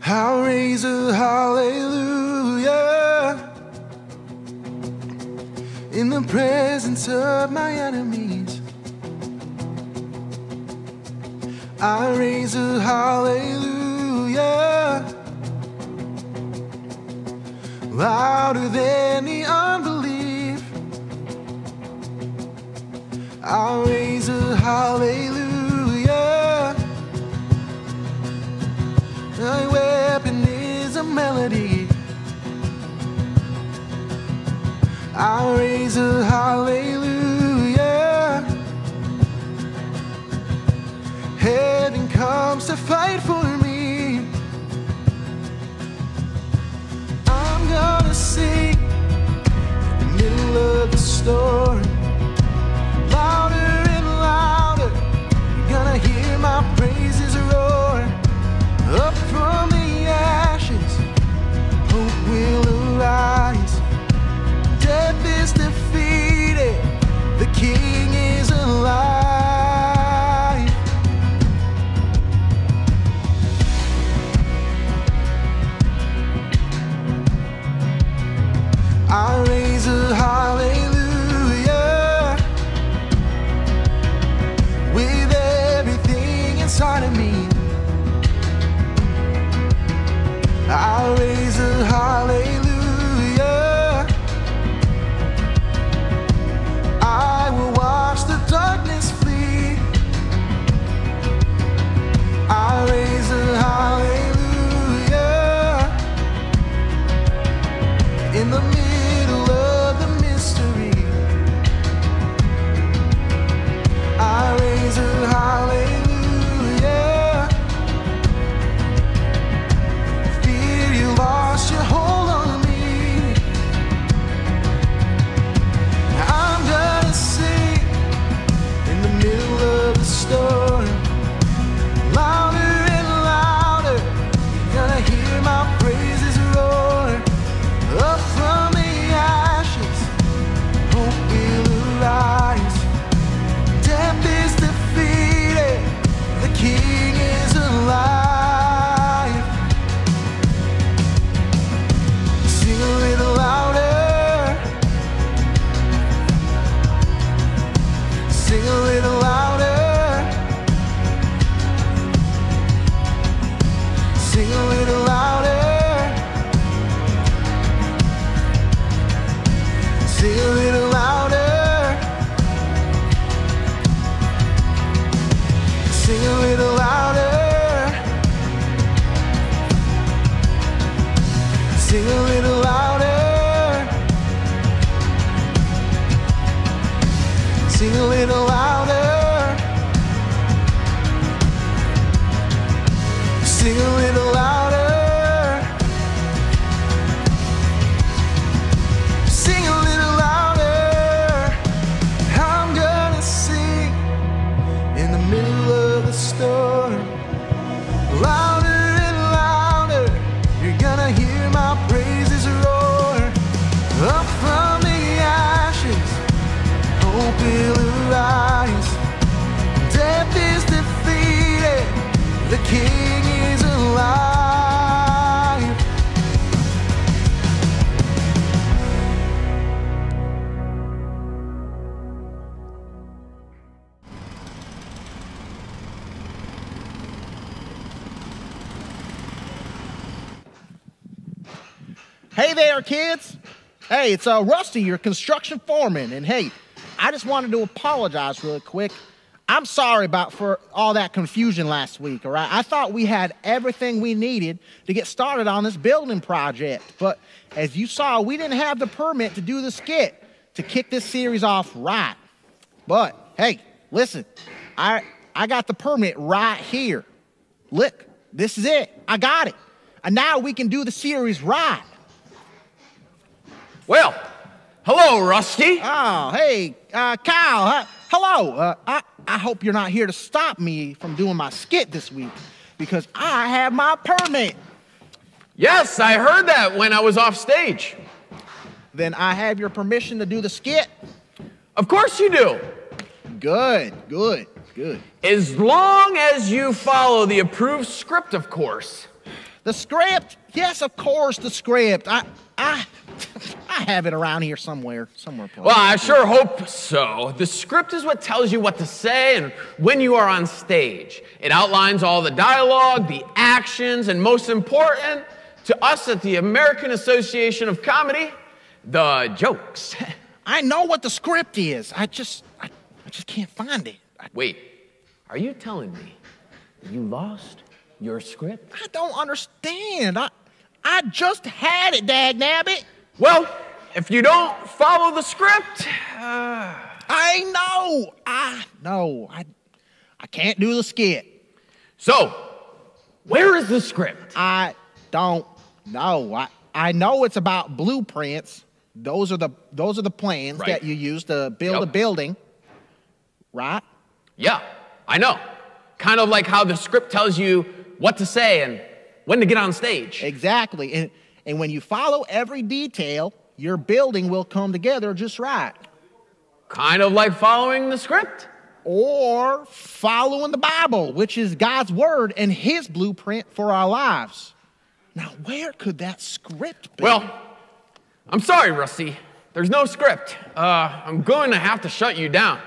I'll raise a hallelujah in the presence of my enemies. I raise a hallelujah louder than the unbelief. I raise a hallelujah. My weapon is a melody. I raise a hallelujah. Heaven comes to fight for me. I'm gonna sing in the middle of the storm, louder and louder. You're gonna hear my praises roar. Up from the ashes, hope will arise. Death is defeated, the King is alive. I raise a hallelujah with everything inside of me. I raise a hallelujah. I will watch the darkness flee. I raise a hallelujah in the middle of the mystery. I raise a hallelujah. Lost your hold on me. I'm gonna sing in the middle of the storm, louder and louder. You're gonna hear my praises roar. Up from the ashes, hope will arise. Death is defeated, the King is alive. Sing a little louder. Sing a little louder. Sing a little louder. Sing a little louder. Sing a little louder. Sing a little louder. Sing a little louder. Sing a little louder. Sing a little louder. I'm gonna sing in the middle of the storm, louder and louder. You're gonna hear my praises roar. Up from the ashes, hope will arise. Death is defeated, the King is alive. Hey there, kids. Hey, it's Rusty, your construction foreman. And hey, I just wanted to apologize really quick. I'm sorry for all that confusion last week, all right? I thought we had everything we needed to get started on this building project. But as you saw, we didn't have the permit to do the skit to kick this series off right. But hey, listen, I got the permit right here. Look, this is it. I got it. And now we can do the series right. Well, hello, Rusty. Oh, hey, Kyle. Hello. I hope you're not here to stop me from doing my skit this week because I have my permit. Yes, I heard that when I was off stage. Then I have your permission to do the skit? Of course you do. Good. As long as you follow the approved script, of course. The script? Yes, of course, the script. I have it around here somewhere. Well, I sure hope so. The script is what tells you what to say and when you are on stage. It outlines all the dialogue, the actions, and most important to us at the American Association of Comedy, the jokes. I know what the script is. I just can't find it. Wait, are you telling me you lost your script? I don't understand. I just had it, dagnabbit. Well, if you don't follow the script, I know. I can't do the skit. So, where is the script? I don't know. I know it's about blueprints. Those are the plans Right. that you use to build a building, right? Yeah, I know. Kind of like how the script tells you what to say and when to get on stage. Exactly. And when you follow every detail, your building will come together just right. Kind of like following the script. Or following the Bible, which is God's word and his blueprint for our lives. Now, where could that script be? Well, I'm sorry, Rusty. There's no script. I'm going to have to shut you down.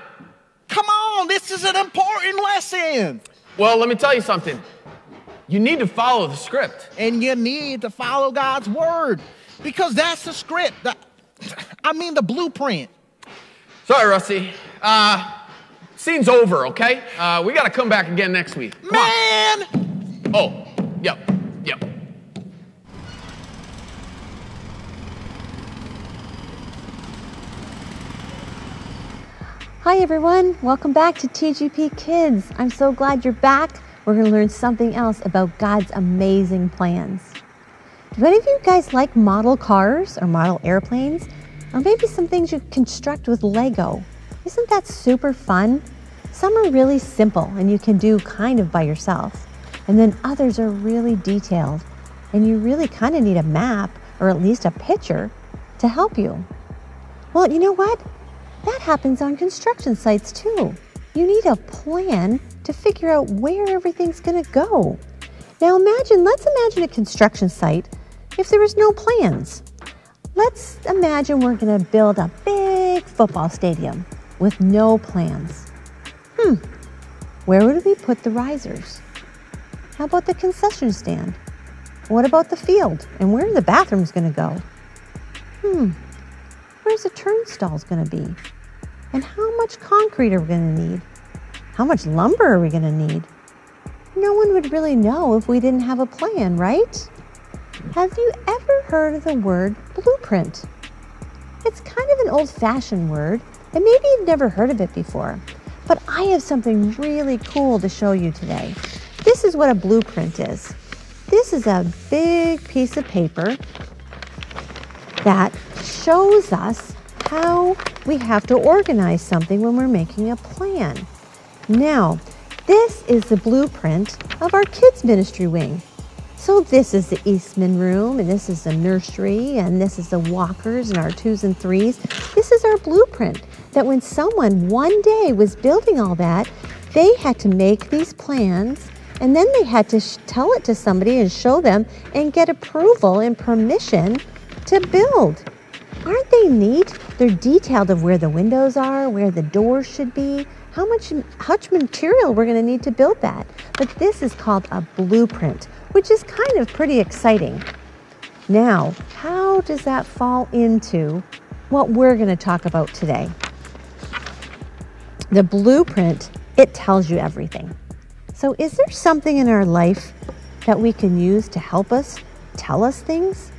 Come on, this is an important lesson. Well, let me tell you something. You need to follow the script. And you need to follow God's word because that's the script. The blueprint. Sorry, Rusty. Scene's over, okay? We got to come back again next week. Come Man! on. Oh, yep. Hi everyone, welcome back to TGP Kids. I'm so glad you're back. We're going to learn something else about God's amazing plans. Do any of you guys like model cars or model airplanes? Or maybe some things you construct with Lego? Isn't that super fun? Some are really simple and you can do kind of by yourself. And then others are really detailed and you really kind of need a map or at least a picture to help you. Well, you know what? That happens on construction sites too. You need a plan to figure out where everything's going to go. Now let's imagine a construction site if there was no plans. Let's imagine we're going to build a big football stadium with no plans. Where would we put the risers? How about the concession stand? What about the field? And where are the bathrooms going to go? Where's the turnstiles going to be? And how much concrete are we going to need? How much lumber are we going to need? No one would really know if we didn't have a plan, right? Have you ever heard of the word blueprint? It's kind of an old-fashioned word, and maybe you've never heard of it before. But I have something really cool to show you today. This is what a blueprint is. This is a big piece of paper that shows us how we have to organize something when we're making a plan. Now, this is the blueprint of our kids ministry wing. So this is the Eastman room, and this is the nursery, and this is the walkers and our 2s and 3s. This is our blueprint that when someone one day was building all that, they had to make these plans, and then they had to tell it to somebody and show them and get approval and permission to build. Aren't they neat? They're detailed of where the windows are, where the doors should be, how much material we're going to need to build that. But this is called a blueprint, which is kind of pretty exciting. Now, how does that fall into what we're going to talk about today? The blueprint, it tells you everything. So is there something in our life that we can use to help us tell us things?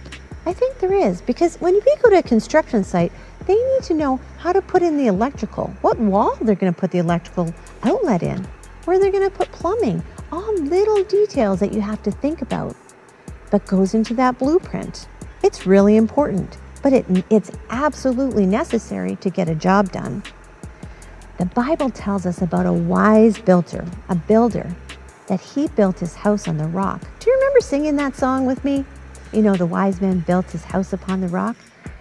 I think there is, because when we go to a construction site, they need to know how to put in the electrical, what wall they're going to put the electrical outlet in, where they're going to put plumbing, all little details that you have to think about, but goes into that blueprint. It's really important, but it's absolutely necessary to get a job done. The Bible tells us about a wise builder, a builder, that he built his house on the rock. Do you remember singing that song with me? You know, the wise man built his house upon the rock,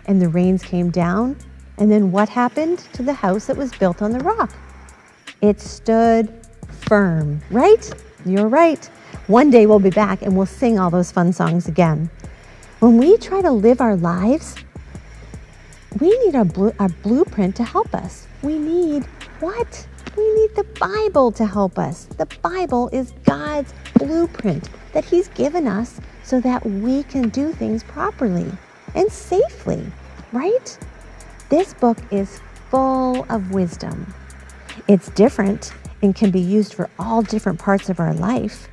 and the rains came down, and then what happened to the house that was built on the rock? It stood firm, right? You're right. One day we'll be back and we'll sing all those fun songs again. When we try to live our lives, we need a blueprint to help us. We need what? We need the Bible to help us. The Bible is God's blueprint that He's given us so that we can do things properly and safely, right? This book is full of wisdom. It's different and can be used for all different parts of our life,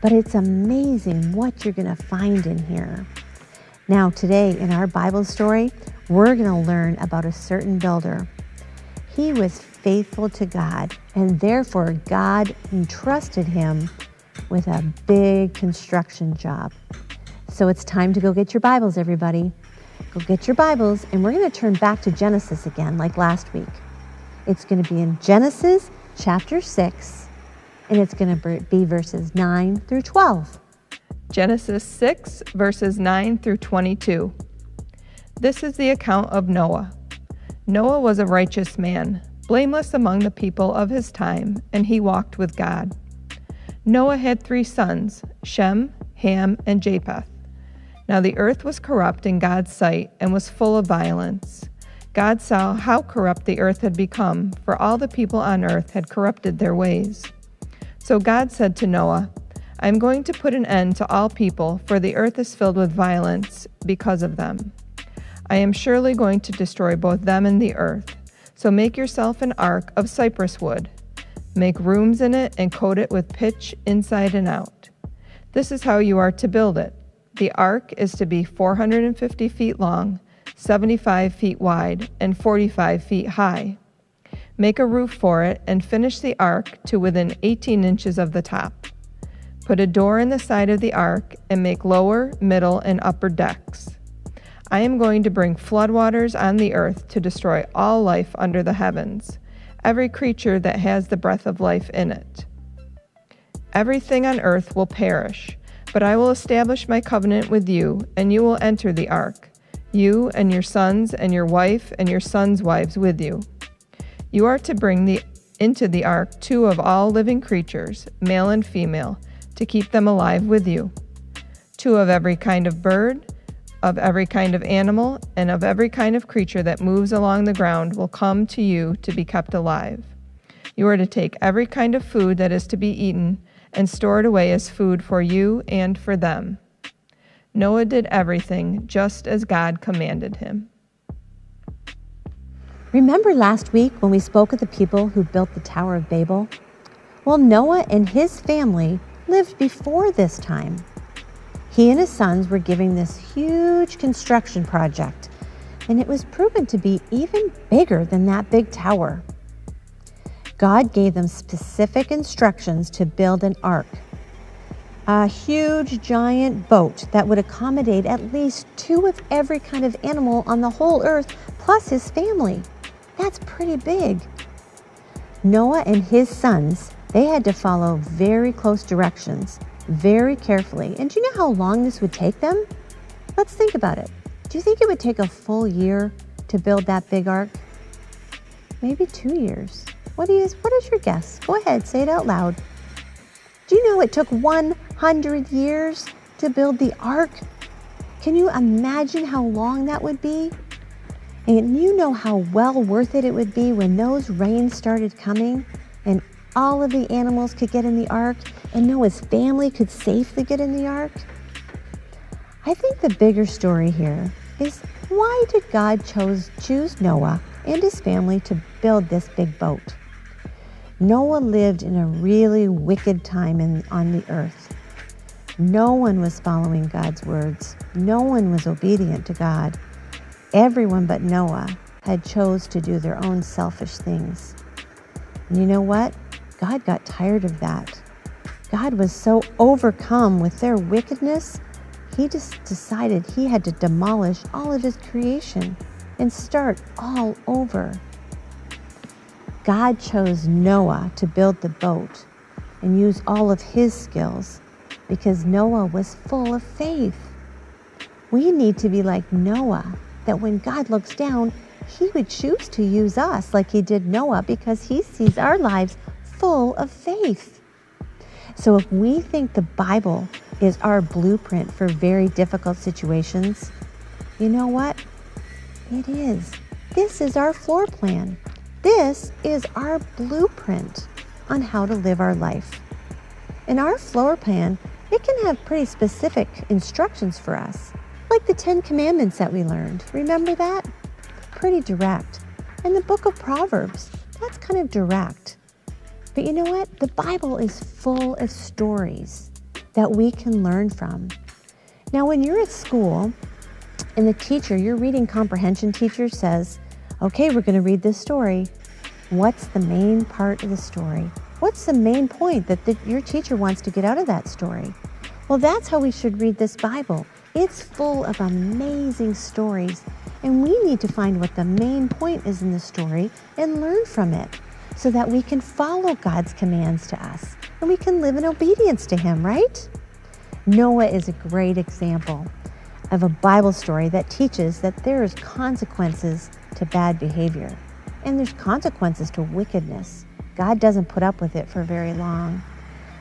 but it's amazing what you're going to find in here. Now, today in our Bible story, we're going to learn about a certain builder. He was faithful to God, and therefore God entrusted him with a big construction job. So it's time to go get your Bibles, everybody. Go get your Bibles, and we're going to turn back to Genesis again, like last week. It's going to be in Genesis chapter 6, and it's going to be verses 9 through 12. Genesis 6, verses 9 through 22. This is the account of Noah. Noah was a righteous man, blameless among the people of his time, and he walked with God. Noah had 3 sons, Shem, Ham, and Japheth. Now the earth was corrupt in God's sight and was full of violence. God saw how corrupt the earth had become, for all the people on earth had corrupted their ways. So God said to Noah, I am going to put an end to all people, for the earth is filled with violence because of them. I am surely going to destroy both them and the earth. So make yourself an ark of cypress wood. Make rooms in it and coat it with pitch inside and out. This is how you are to build it. The ark is to be 450 feet long, 75 feet wide, and 45 feet high. Make a roof for it and finish the ark to within 18 inches of the top. Put a door in the side of the ark and make lower, middle, and upper decks. I am going to bring floodwaters on the earth to destroy all life under the heavens, every creature that has the breath of life in it. Everything on earth will perish, but I will establish my covenant with you, and you will enter the ark, you and your sons and your wife and your sons' wives with you. You are to bring into the ark 2 of all living creatures, male and female, to keep them alive with you. 2 of every kind of bird, of every kind of animal, and of every kind of creature that moves along the ground will come to you to be kept alive. You are to take every kind of food that is to be eaten and store it away as food for you and for them. Noah did everything just as God commanded him. Remember last week when we spoke of the people who built the Tower of Babel? Well, Noah and his family lived before this time. He and his sons were given this huge construction project, and it was proven to be even bigger than that big tower. God gave them specific instructions to build an ark, a huge giant boat that would accommodate at least 2 of every kind of animal on the whole earth, plus his family. That's pretty big. Noah and his sons, they had to follow very close directions, very carefully. And do you know how long this would take them? Let's think about it. Do you think it would take a full year to build that big ark? Maybe 2 years. What is your guess? Go ahead, say it out loud. Do you know it took 100 years to build the ark? Can you imagine how long that would be? And you know how well worth it would be when those rains started coming and all of the animals could get in the ark and Noah's family could safely get in the ark? I think the bigger story here is, why did God choose Noah and his family to build this big boat? Noah lived in a really wicked time on the earth. No one was following God's words. No one was obedient to God. Everyone but Noah had chose to do their own selfish things. And you know what? God got tired of that. God was so overcome with their wickedness, he just decided he had to demolish all of his creation and start all over. God chose Noah to build the boat and use all of his skills because Noah was full of faith. We need to be like Noah, that when God looks down, he would choose to use us like he did Noah because he sees our lives full of faith. So if we think the Bible is our blueprint for very difficult situations, you know what? It is. This is our floor plan. This is our blueprint on how to live our life. In our floor plan, it can have pretty specific instructions for us, like the 10 Commandments that we learned. Remember that? Pretty direct. And the book of Proverbs, that's kind of direct. But you know what? The Bible is full of stories that we can learn from. Now, when you're at school and the teacher, your reading comprehension teacher says, okay, we're going to read this story. What's the main part of the story? What's the main point that your teacher wants to get out of that story? Well, that's how we should read this Bible. It's full of amazing stories, and we need to find what the main point is in the story and learn from it so that we can follow God's commands to us and we can live in obedience to Him, right? Noah is a great example of a Bible story that teaches that there is consequences to bad behavior and there's consequences to wickedness. God doesn't put up with it for very long.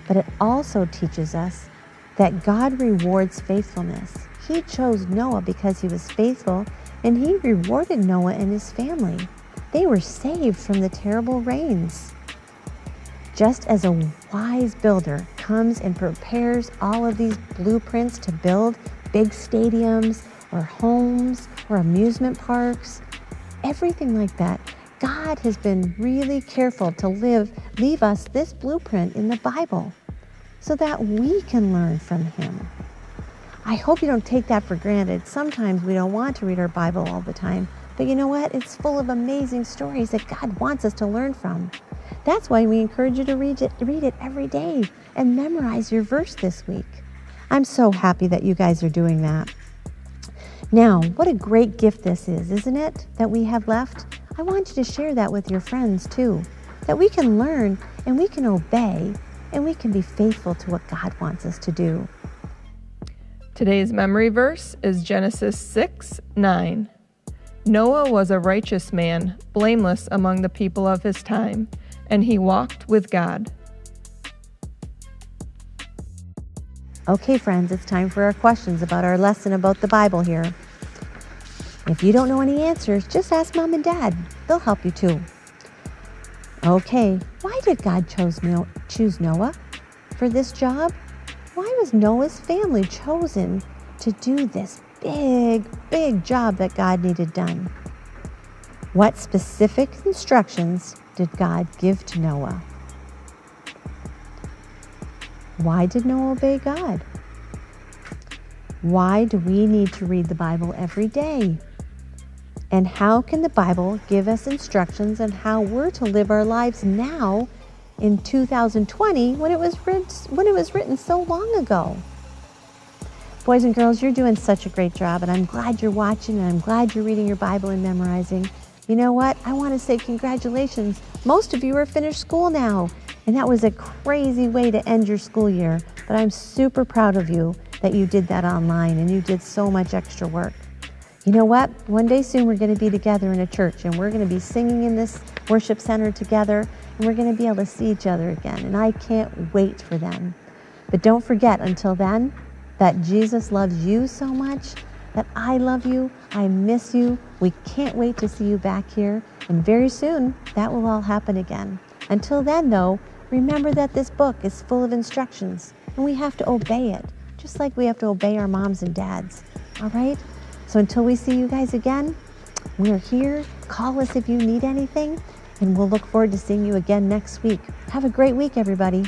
But it also teaches us that God rewards faithfulness. He chose Noah because he was faithful, and he rewarded Noah and his family. They were saved from the terrible rains. Just as a wise builder comes and prepares all of these blueprints to build big stadiums or homes or amusement parks, everything like that, God has been really careful to leave us this blueprint in the Bible so that we can learn from Him. I hope you don't take that for granted. Sometimes we don't want to read our Bible all the time, but you know what? It's full of amazing stories that God wants us to learn from. That's why we encourage you to read it every day and memorize your verse this week. I'm so happy that you guys are doing that. Now, what a great gift this is, isn't it, that we have left? I want you to share that with your friends too, that we can learn and we can obey and we can be faithful to what God wants us to do. Today's memory verse is Genesis 6:9. Noah was a righteous man, blameless among the people of his time, and he walked with God. Okay, friends, it's time for our questions about our lesson about the Bible here. If you don't know any answers, just ask Mom and Dad. They'll help you too. Okay, why did God choose Noah for this job? Why was Noah's family chosen to do this big job that God needed done? What specific instructions did God give to Noah? Why did Noah obey God? Why do we need to read the Bible every day? And how can the Bible give us instructions on how we're to live our lives now in 2020 when it was written so long ago? Boys and girls, you're doing such a great job, and I'm glad you're watching, and I'm glad you're reading your Bible and memorizing. You know what? I want to say congratulations. Most of you are finished school now, and that was a crazy way to end your school year, but I'm super proud of you that you did that online and you did so much extra work. You know what? One day soon we're going to be together in a church, and we're going to be singing in this worship center together, and we're going to be able to see each other again, and I can't wait for them. But don't forget, until then, that Jesus loves you so much, that I love you, I miss you, we can't wait to see you back here, and very soon that will all happen again. Until then, though, remember that this book is full of instructions, and we have to obey it, just like we have to obey our moms and dads, all right? So until we see you guys again, we're here. Call us if you need anything, and we'll look forward to seeing you again next week. Have a great week, everybody.